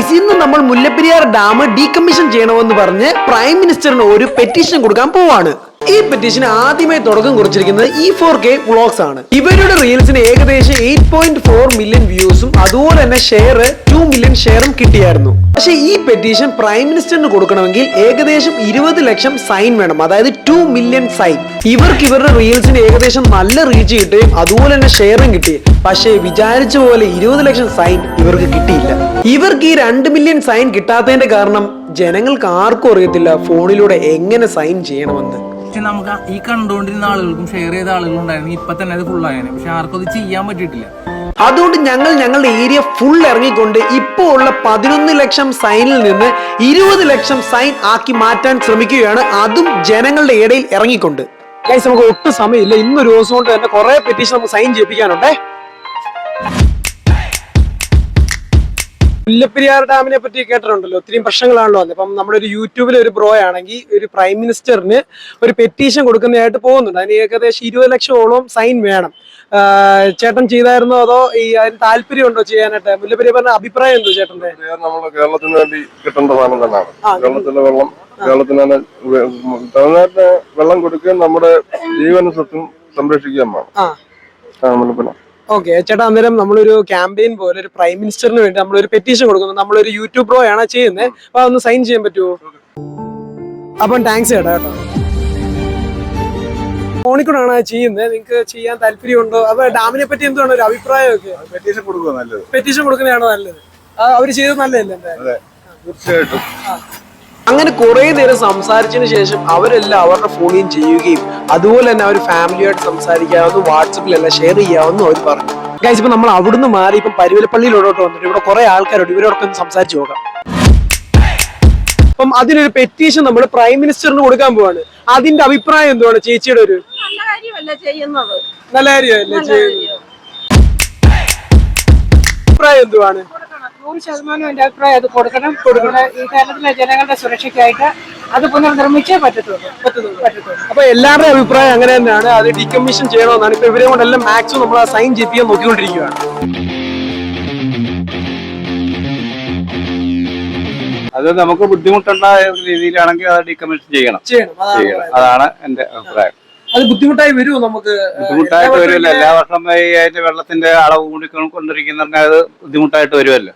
Guys, ഇന്ന് നമ്മൾ Mullaperiyar dam decommission ചെയ്യണമെന്ന് പറഞ്ഞ് പ്രൈം മിനിസ്റ്ററിന് ഒരു പെറ്റീഷൻ കൊടുക്കാൻ പോവാണ്. ഈ പെറ്റീഷൻ ആദ്യമായി തുടക്കം കുറിച്ചിരിക്കുന്നത് E4K വ്ളോഗ്സ് ആണ്. ഇവരുടെ റീൽസിന് ഏകദേശം 8.4 മില്യൺ വ്യൂസും അതുപോലെ തന്നെ ഷെയർ 2 മില്യൺ ഷെയറും കിട്ടിയായിരുന്നു. പക്ഷേ ഈ പെറ്റീഷൻ പ്രൈം മിനിസ്റ്ററിന് കൊടുക്കണമെങ്കിൽ ഏകദേശം 20 ലക്ഷം സൈൻ വേണം, അതായത് 2 മില്യൺ സൈൻ. ഇവർക്ക് ഇവരുടെ റീൽസിന് ഏകദേശം നല്ല റീച്ച് കിട്ടുകയും അതുപോലെ തന്നെ ഷെയറും കിട്ടി. പക്ഷേ വിചാരിച്ച പോലെ 20 ലക്ഷം സൈൻ ഇവർക്ക് കിട്ടിയില്ല. ഇവർക്ക് ഈ 2 മില്യൺ സൈൻ കിട്ടാത്തതിന്റെ കാരണം ജനങ്ങൾക്ക് ആർക്കും അറിയത്തില്ല ഫോണിലൂടെ എങ്ങനെ സൈൻ ചെയ്യണമെന്ന്. നമുക്ക് ഈ കണ്ടുകൊണ്ടിരുന്ന ആളുകൾക്കും ഷെയർ ചെയ്ത ആളുകളും ഉണ്ടായിരുന്നു. ഇപ്പൊ തന്നെ അത് ഫുൾ ആയേനെ, പക്ഷെ ആർക്കും അത് ചെയ്യാൻ പറ്റിയിട്ടില്ല. അതുകൊണ്ട് ഞങ്ങളുടെ ഏരിയ ഫുൾ ഇറങ്ങിക്കൊണ്ട് ഇപ്പോൾ ഉള്ള 11 ലക്ഷം സൈനിൽ നിന്ന് 20 ലക്ഷം സൈൻ ആക്കി മാറ്റാൻ ശ്രമിക്കുകയാണ്, അതും ജനങ്ങളുടെ ഇടയിൽ ഇറങ്ങിക്കൊണ്ട്. ഗൈസ്, നമുക്ക് ഒട്ടും സമയമില്ല. ഇന്നൊരു ദിവസം കൊണ്ട് തന്നെ കുറെ പെറ്റീഷൻ നമുക്ക് സൈൻ ചെയ്യിപ്പിക്കാനുണ്ടേ. മുല്ലപ്പെരിയാർ ഡാമിനെ പറ്റി കേട്ടിട്ടുണ്ടല്ലോ, ഒത്തിരി പ്രശ്നങ്ങളാണല്ലോ വന്നത്. അപ്പം നമ്മുടെ ഒരു യൂട്യൂബിലെ ഒരു ബ്രോ ആണെങ്കിൽ ഒരു പ്രൈം മിനിസ്റ്ററിന് ഒരു പെറ്റീഷൻ കൊടുക്കുന്നതായിട്ട് പോകുന്നുണ്ട്. അതിന് ഏകദേശം 20 ലക്ഷത്തോളം സൈൻ വേണം. ചേട്ടൻ ചെയ്തായിരുന്നോ അതോ ഈ അതിന് താല്പര്യം ഉണ്ടോ ചെയ്യാനായിട്ട്? മുല്ലപ്പെരിയാറിന്റെ അഭിപ്രായം എന്തോ ചേട്ടന്റെ? നമ്മുടെ കേരളത്തിന് വേണ്ടി കിട്ടേണ്ട സാധനം തന്നെയാണ്. കേരളത്തിലെ വെള്ളം കേരളത്തിന് തന്നെ തമിഴ്നാട്ടിന് വെള്ളം കൊടുക്കുകയും നമ്മുടെ ജീവന സ്വത്തും സംരക്ഷിക്കുകയും വേണം. ഓക്കെ ചേട്ടാ, അന്നേരം നമ്മളൊരു ക്യാമ്പയിൻ പോലെ ഒരു പ്രൈം മിനിസ്റ്ററിന് വേണ്ടി നമ്മളൊരു പെറ്റീഷൻ കൊടുക്കുന്നു. നമ്മളൊരു യൂട്യൂബ് ബ്രോ ആണ് ചെയ്യുന്നത്. അപ്പൊ അതൊന്ന് സൈൻ ചെയ്യാൻ പറ്റുമോ? അപ്പം താങ്ക്സ് ചേട്ടാ. കേട്ടോ, ഫോണിൽ കൂടാണ് ചെയ്യുന്നത്. നിങ്ങൾക്ക് ചെയ്യാൻ താല്പര്യമുണ്ടോ? അപ്പൊ ഡാമിനെ പറ്റി എന്താണ് ഒരു അഭിപ്രായമൊക്കെ? പെറ്റീഷൻ കൊടുക്കുക നല്ലത്. പെറ്റീഷൻ കൊടുക്കുന്നതാണോ നല്ലത്? അവര് ചെയ്തത് നല്ലതല്ലേ? തീർച്ചയായിട്ടും. അങ്ങനെ കുറെ നേരം സംസാരിച്ചതിന് ശേഷം അവരെല്ലാം അവരുടെ ഫോണിൽ ചെയ്യുകയും അതുപോലെ തന്നെ അവർ ഫാമിലിയായിട്ട് സംസാരിക്കാവുന്ന വാട്സപ്പിലെല്ലാം ഷെയർ ചെയ്യാവുന്ന അവർ പറഞ്ഞു. ഗൈസ്, ഇപ്പൊ നമ്മൾ അവിടുന്ന് മാറി ഇപ്പം പരുവലപ്പള്ളിയിലോട്ട് വന്നിട്ട് ഇവിടെ കുറെ ആൾക്കാരുണ്ട്. ഇവരോടൊക്കെ ഒന്ന് സംസാരിച്ചു നോക്കാം. അപ്പം അതിനൊരു പെറ്റീഷൻ നമ്മൾ പ്രൈം മിനിസ്റ്ററിന് കൊടുക്കാൻ പോവാണ്. അതിന്റെ അഭിപ്രായം എന്തുവാണ് ചേച്ചിയുടെ? ഒരു നല്ല കാര്യമല്ലേ ചെയ്യുന്നത്? അഭിപ്രായം എന്തുവാണ്? 100% എന്റെ അഭിപ്രായം അത് കൊടുക്കണം. ഈ കേരളത്തിലെ ജനങ്ങളുടെ സുരക്ഷയ്ക്കായിട്ട് അത് പുനർനിർമ്മിച്ചേ പറ്റത്തുള്ളൂ. അപ്പൊ എല്ലാവരുടെയും അഭിപ്രായം അങ്ങനെ തന്നെയാണ്, അത് ഡീകമ്മീഷൻ ചെയ്യണമെന്നാണ്. ഇപ്പൊ ഇവരെ കൊണ്ടെല്ലാം മാക്സിമം നമ്മൾ സൈൻ ചെയ്യിപ്പിക്കാൻ നോക്കിക്കൊണ്ടിരിക്കുകയാണ്. അത് നമുക്ക് ബുദ്ധിമുട്ടുള്ള രീതിയിലാണെങ്കിൽ അത് ഡീകമ്മീഷൻ ചെയ്യണം. അതാണ് എന്റെ അഭിപ്രായം. അത് ബുദ്ധിമുട്ടായി വരുമോ? നമുക്ക് ബുദ്ധിമുട്ടായിട്ട് വരുമല്ലോ. എല്ലാ വർഷം അതിന്റെ വെള്ളത്തിന്റെ അളവ് കൂടിക്കൊണ്ടിരിക്കുന്നവർക്ക് അത് ബുദ്ധിമുട്ടായിട്ട് വരുമല്ലോ.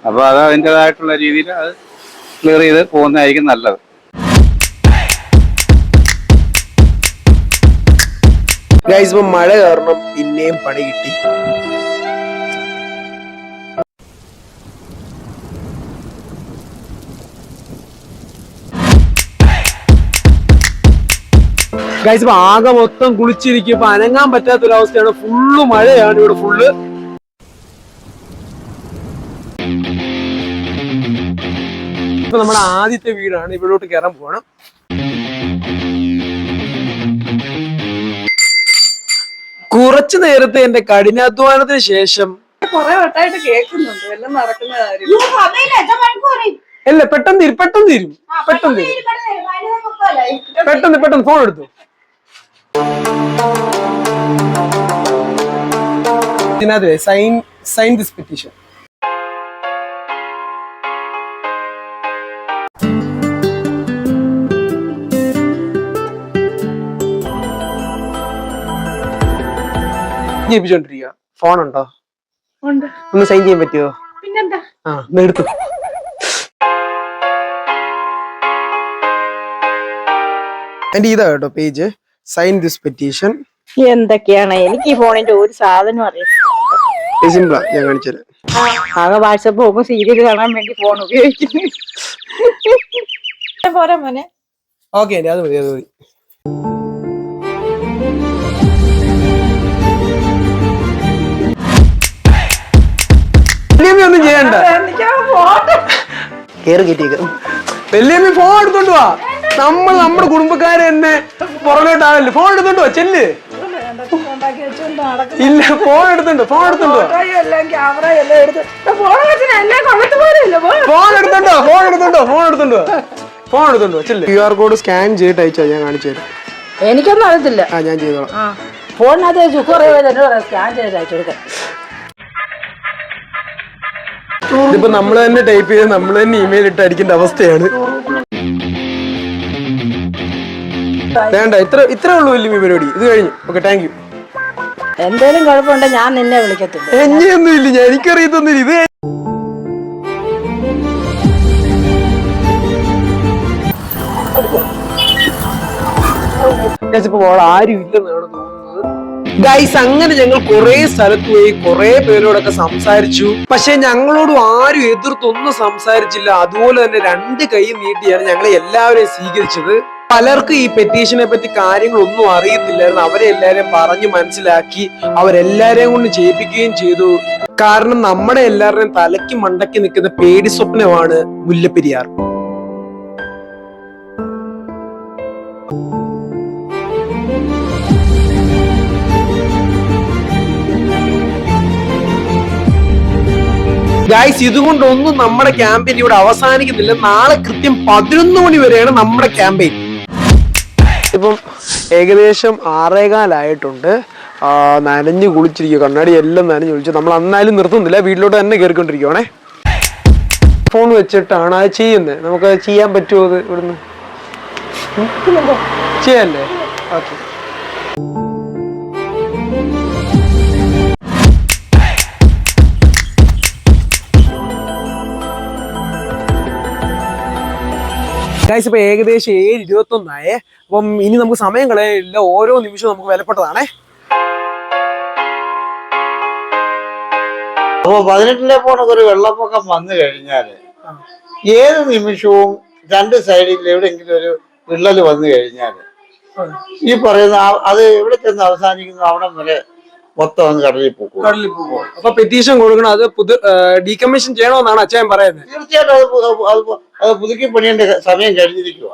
അപ്പൊ അത് അതിൻ്റെതായിട്ടുള്ള രീതിയിൽ അത് ക്ലിയർ ചെയ്ത് പോകുന്നതായിരിക്കും നല്ലത്. ഗൈസ്, ഇപ്പം മഴ കാരണം പിന്നെയും പണി കിട്ടി. ഗൈസ്, ഇപ്പൊ ആകെ മൊത്തം കുളിച്ചിരിക്കും. ഇപ്പൊ അനങ്ങാൻ പറ്റാത്തൊരവസ്ഥയാണ്. ഫുള്ള് മഴയാണ് ഇവിടെ ഫുള്ള്. ഇപ്പൊ നമ്മുടെ ആദ്യത്തെ വീടാണ്. ഇവിടോട്ട് കയറാൻ പോകണം. കുറച്ചു നേരത്തെ എന്റെ കഠിനാധ്വാനത്തിന് ശേഷം കുറെ വട്ടായിട്ട് കേൾക്കുന്നുണ്ട് എല്ലാം നടക്കുന്ന കാര്യം. അല്ല, പെട്ടെന്ന് തീരും. പെട്ടെന്ന് ഫോൺ എടുത്തു. ഇതിനകത്ത് സൈൻ ദിസ് പെറ്റീഷൻ. ജയിപ്പിച്ചോണ്ടിരിക്കുക. ഫോൺ ഉണ്ടോ? ഒന്ന് സൈൻ ചെയ്യാൻ പറ്റുമോ? പിന്നെന്താ? എടുത്തു. എന്റെ ഇതാ കേട്ടോ പേജ്, സൈൻ ദിസ് പെറ്റീഷൻ. എന്തൊക്കെയാണ് എനിക്ക് ഈ ഫോണിന്റെ ഒരു സാധനം അറിയാം. സിമ്പിളാ, ഞാൻ കാണിച്ചത്. ആകെ വാട്സപ്പ് പോകുമ്പോ സീരിയൽ കാണാൻ വേണ്ടി ഫോൺ ഉപയോഗിക്കുന്നു. പോരാ മോനെ. ഓക്കെ, അത് മതി. ഒന്നും ചെയ്യണ്ട. കേറി കയറ്റിയേക്കാം. വല്യമ്മ ഫോൺ എടുത്തോണ്ട് വാ. നമ്മുടെ കുടുംബക്കാരെ തന്നെ പുറകോട്ടാണല്ലോ. ഫോൺ എടുത്തോണ്ട് വാ, ചെല്ല്. ഇല്ല, ഫോൺ എടുത്തോണ്ട് വാ. ചെല്ല്. QR കോഡ് സ്കാൻ ചെയ്തിട്ട് അയച്ചാ ഞാൻ കാണിച്ചു തരാം. എനിക്കൊന്നും അറിയത്തില്ല. ഞാൻ ചെയ്തോളാം. ഫോണിനകത്ത് സ്കാൻ ചെയ്ത് അയച്ചു കൊടുക്കാം. ഇതിപ്പോ നമ്മൾ തന്നെ ടൈപ്പ് ചെയ്ത് നമ്മൾ തന്നെ ഇമെയിൽ ഇട്ട് അടിക്കേണ്ട അവസ്ഥയാണ്. വേണ്ട, ഇത്രേ ഉള്ളൂ വലിയ പരിപാടി. ഇത് കഴിഞ്ഞു. Okay, thank you. എന്തേലും കുഴപ്പമുണ്ടെങ്കിൽ ഞാൻ നിന്നെ വിളിക്കത്തില്ല. എന്നെയൊന്നും ഇല്ല, എനിക്കറിയത്തൊന്നുമില്ല. ഇത് ഇപ്പൊ ആരും ഇല്ലെന്നാണ് തോന്നുന്നത്. ഗൈസ്, അങ്ങനെ ഞങ്ങൾ കുറെ സ്ഥലത്ത് പോയി, കുറെ പേരോടൊക്കെ സംസാരിച്ചു. പക്ഷെ ഞങ്ങളോടും ആരും എതിർത്തൊന്നും സംസാരിച്ചില്ല. അതുപോലെ തന്നെ 2 കൈ നീട്ടിയാണ് ഞങ്ങളെ എല്ലാവരെയും സ്വീകരിച്ചത്. പലർക്കും ഈ പെറ്റീഷനെ പറ്റി കാര്യങ്ങളൊന്നും അറിയത്തില്ലായിരുന്നു. അവരെ എല്ലാരെയും പറഞ്ഞു മനസ്സിലാക്കി അവരെല്ലാരെയും കൊണ്ട് ചെയ്യിപ്പിക്കുകയും ചെയ്തു. കാരണം നമ്മുടെ എല്ലാവരുടെയും തലയ്ക്ക് മണ്ടയ്ക്ക് നിൽക്കുന്ന പേടി സ്വപ്നമാണ് മുല്ലപ്പെരിയാർ. ഗൈസ്, ഇതുകൊണ്ടൊന്നും നമ്മുടെ ക്യാമ്പയിൻ ഇവിടെ അവസാനിക്കുന്നില്ല. നാളെ കൃത്യം 11 മണി വരെയാണ് നമ്മുടെ ക്യാമ്പയിൻ. ഇപ്പം ഏകദേശം 6:15 നനഞ്ഞു കുളിച്ചിരിക്കുക, കണ്ണാടി എല്ലാം നനഞ്ഞു കുളിച്ചു. നമ്മൾ അന്നാലും നിർത്തുന്നില്ല, വീട്ടിലോട്ട് തന്നെ കയറിക്കൊണ്ടിരിക്കുവാണേ. ഫോൺ വെച്ചിട്ടാണ് അത് ചെയ്യുന്നത്. നമുക്ക് ചെയ്യാൻ പറ്റുമോ? അത് ഇവിടുന്ന് ചെയ്യല്ലേ? ഓക്കെ. ഗൈസ്, ഇപ്പൊ ഏകദേശം 7:21 അപ്പം ഇനി നമുക്ക് സമയം കളയില്ല. ഓരോ നിമിഷവും നമുക്ക് വിലപ്പെട്ടതാണേ. അപ്പൊ 18-ലെ പോണൊക്കെ ഒരു വെള്ളപ്പൊക്കം വന്നു കഴിഞ്ഞാല് ഏത് നിമിഷവും 2 സൈഡിൽ എവിടെയെങ്കിലും ഒരു വിള്ളൽ വന്നു കഴിഞ്ഞാല് ഈ പറയുന്ന അത് എവിടെ ചെന്ന് അവസാനിക്കുന്നു അവിടം വരെ മൊത്തം അങ്ങ് കടലിൽ പോകും. അപ്പൊ പെറ്റീഷൻ കൊടുക്കണം, അത് ഡീകമ്മീഷൻ ചെയ്യണമെന്നാണ് അച്ഛൻ പറയുന്നത്. തീർച്ചയായിട്ടും അത് പുതുക്കി പണിയേണ്ട സമയം കഴിഞ്ഞിരിക്കുക.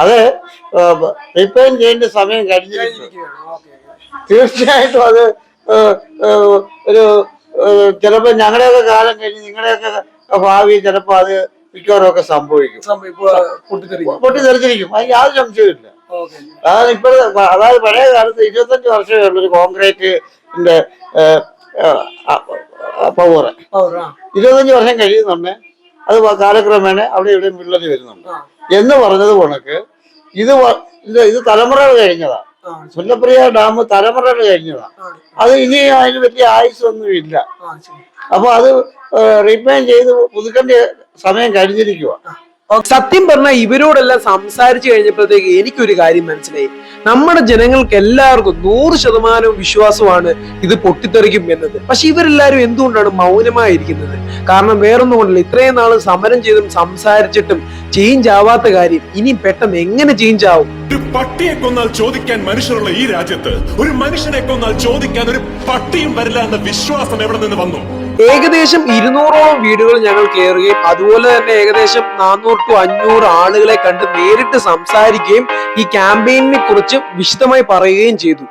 അത് റിപ്പയർ ചെയ്യേണ്ട സമയം കഴിഞ്ഞിരിക്കുക. തീർച്ചയായിട്ടും അത് ഒരു ചിലപ്പോ ഞങ്ങളുടെയൊക്കെ കാലം കഴിഞ്ഞ് നിങ്ങളുടെയൊക്കെ ഭാവി ചിലപ്പോ അത് മിക്കവാറും ഒക്കെ സംഭവിക്കും, പൊട്ടിത്തെറിച്ചിരിക്കും. അതിന് യാതൊരു സംശയമില്ല. അതായത് പഴയ കാലത്ത് 25 വർഷമേ ഉള്ളൂ ഒരു കോൺക്രീറ്റിന്റെ പവർ. 25 വർഷം കഴിയുന്നുണ്ട് അത് കാലക്രമേണ അവിടെ ഇവിടെ വിള്ളൽ വരുന്നുണ്ട് എന്ന് പറഞ്ഞത് കണക്ക് ഇത് തലമുറകൾ കഴിഞ്ഞതാ. മുല്ലപ്പെരിയാർ ഡാം തലമുറകൾ കഴിഞ്ഞതാ. അത് ഇനി അതിന് വലിയ ആയുസൊന്നും ഇല്ല. അപ്പൊ അത് റീപെയിൻ ചെയ്ത് പുതുക്കേണ്ട സമയം കഴിഞ്ഞിരിക്കുക. സത്യം പറഞ്ഞാൽ ഇവരോടെല്ലാം സംസാരിച്ചു കഴിഞ്ഞപ്പോഴത്തേക്ക് എനിക്കൊരു കാര്യം മനസ്സിലായി. നമ്മുടെ ജനങ്ങൾക്ക് എല്ലാവർക്കും 100% വിശ്വാസമാണ് ഇത് പൊട്ടിത്തെറിക്കും എന്നത്. പക്ഷെ ഇവരെല്ലാരും എന്തുകൊണ്ടാണ് മൗനമായിരിക്കുന്നത്? കാരണം വേറൊന്നും കൊണ്ടല്ല, ഇത്രയും നാള് സമരം ചെയ്തും സംസാരിച്ചിട്ടും ചേഞ്ച് ആവാത്ത കാര്യം ഇനി പെട്ടെന്ന് എങ്ങനെ ചേഞ്ച് ആവും? ഒരു പട്ടിയെ കൊന്നാൽ ചോദിക്കാൻ മനുഷ്യരുള്ള ഈ രാജ്യത്ത് ഒരു മനുഷ്യനെ കൊന്നാൽ ചോദിക്കാൻ ഒരു പട്ടിയും വരില്ല എന്ന വിശ്വാസം എവിടെ നിന്ന് വന്നു? ഏകദേശം 200ഓളം വീടുകൾ ഞങ്ങൾ കയറുകയും അതുപോലെ തന്നെ ഏകദേശം 400 to 500 ആളുകളെ കണ്ട് നേരിട്ട് സംസാരിക്കുകയും ഈ ക്യാമ്പയിനെ കുറിച്ച് വിശദമായി പറയുകയും ചെയ്തു.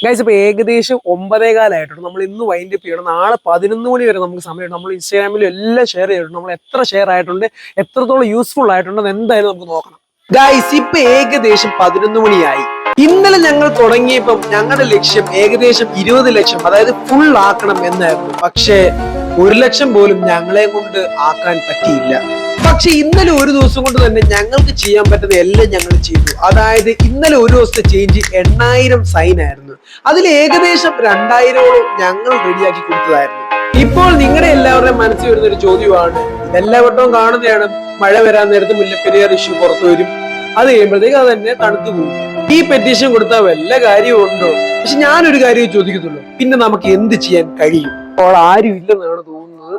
ഗൈസ്, ഇപ്പൊ ഏകദേശം 9:15 നമ്മൾ ഇന്ന് വൈൻഡ് അപ്പ് ചെയ്യണം. നാളെ 11 മണി വരെ നമുക്ക് സമയമുണ്ട്. നമ്മൾ ഇൻസ്റ്റാഗ്രാമിലും എല്ലാം ഷെയർ ചെയ്തിട്ടുണ്ട്. നമ്മൾ എത്ര ഷെയർ ആയിട്ടുണ്ട്, എത്രത്തോളം യൂസ്ഫുൾ ആയിട്ടുണ്ടെന്ന് എന്തായാലും നമുക്ക് നോക്കണം. ഗൈസ്, ഇപ്പൊ ഏകദേശം 11 മണിയായി. ഇന്നലെ ഞങ്ങൾ തുടങ്ങിയപ്പം ഞങ്ങളുടെ ലക്ഷ്യം ഏകദേശം 20 ലക്ഷം, അതായത് ഫുൾ ആക്കണം എന്നായിരുന്നു. പക്ഷേ 1 ലക്ഷം പോലും ഞങ്ങളെ കൊണ്ട് ആക്കാൻ പറ്റിയില്ല. പക്ഷെ ഇന്നലെ ഒരു ദിവസം കൊണ്ട് തന്നെ ഞങ്ങൾക്ക് ചെയ്യാൻ പറ്റുന്ന എല്ലാം ഞങ്ങൾ ചെയ്തു. അതായത് ഇന്നലെ ഒരു ദിവസത്തെ ചേഞ്ച് 8000 സൈൻ ആയിരുന്നു. അതിൽ ഏകദേശം 2000ഓളം ഞങ്ങൾ റെഡിയാക്കി കൊടുത്തതായിരുന്നു. ഇപ്പോൾ നിങ്ങളുടെ എല്ലാവരുടെയും മനസ്സിൽ വരുന്ന ഒരു ചോദ്യമാണ്, ഇതെല്ലാ വട്ടവും കാണുന്നതാണ്, മഴ വരാൻ നേരത്ത് മുല്ലപ്പെരിയാർ ഇഷ്യൂ പുറത്തു വരും, അത് കഴിയുമ്പോഴത്തേക്ക് അത് തന്നെ തണുത്തു പോകും. ഈ പെറ്റീഷൻ കൊടുത്താൽ വല്ല കാര്യവും ഉണ്ടോ? പക്ഷെ ഞാനൊരു കാര്യമേ ചോദിക്കത്തുള്ളൂ, പിന്നെ നമുക്ക് എന്ത് ചെയ്യാൻ കഴിയും? അപ്പോൾ ആരും ഇല്ലെന്നാണ് തോന്നുന്നത്.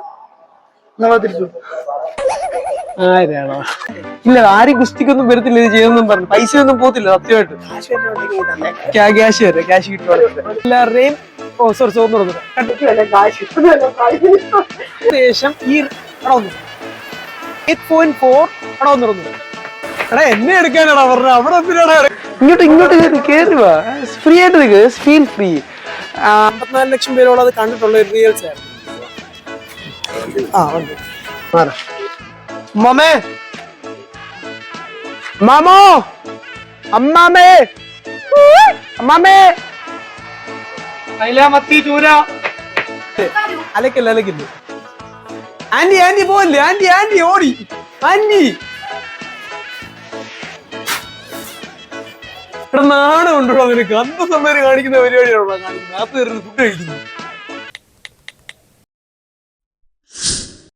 ആരാണോ? ഇല്ല, ആരും കുസ്തിക്കൊന്നും വരത്തില്ല ഇത് ചെയ്യുന്നതും പറഞ്ഞു. പൈസ ഒന്നും പോത്തില്ല സത്യമായിട്ട്. ക്യാഷ് വരെ ക്യാഷ് കിട്ടും എല്ലാവരുടെയും. ഏകദേശം ഈ 8.4 എടാ എന്നെ എടുക്കാനാടാ പറഞ്ഞ അവിടെ ഇങ്ങോട്ട് കേറുക. ഫ്രീ ആയിട്ട് ഫീൽ ഫ്രീ. 54 ലക്ഷം പേരോളം അത് കണ്ടിട്ടുള്ള ഒരു റീൽസ് ആയിരുന്നു. മമേ മാമോ അമ്മാമേ അമ്മാമേ അയില മത്തി ചൂര അലക്കല്ല അലക്കില്ല. ആന്റി ആന്റി പോവല്ലേ, ആന്റി ആന്റി ഓടി, ആന്റി ഇവിടെ നാണം ഉണ്ടോ നിനക്ക്? അന്തസമ്മേര് കാണിക്കുന്ന പരിപാടിയാണോ കാണിക്കുന്നത്? അകത്ത് കയറി ഫുഡ് കഴിക്കുന്നു.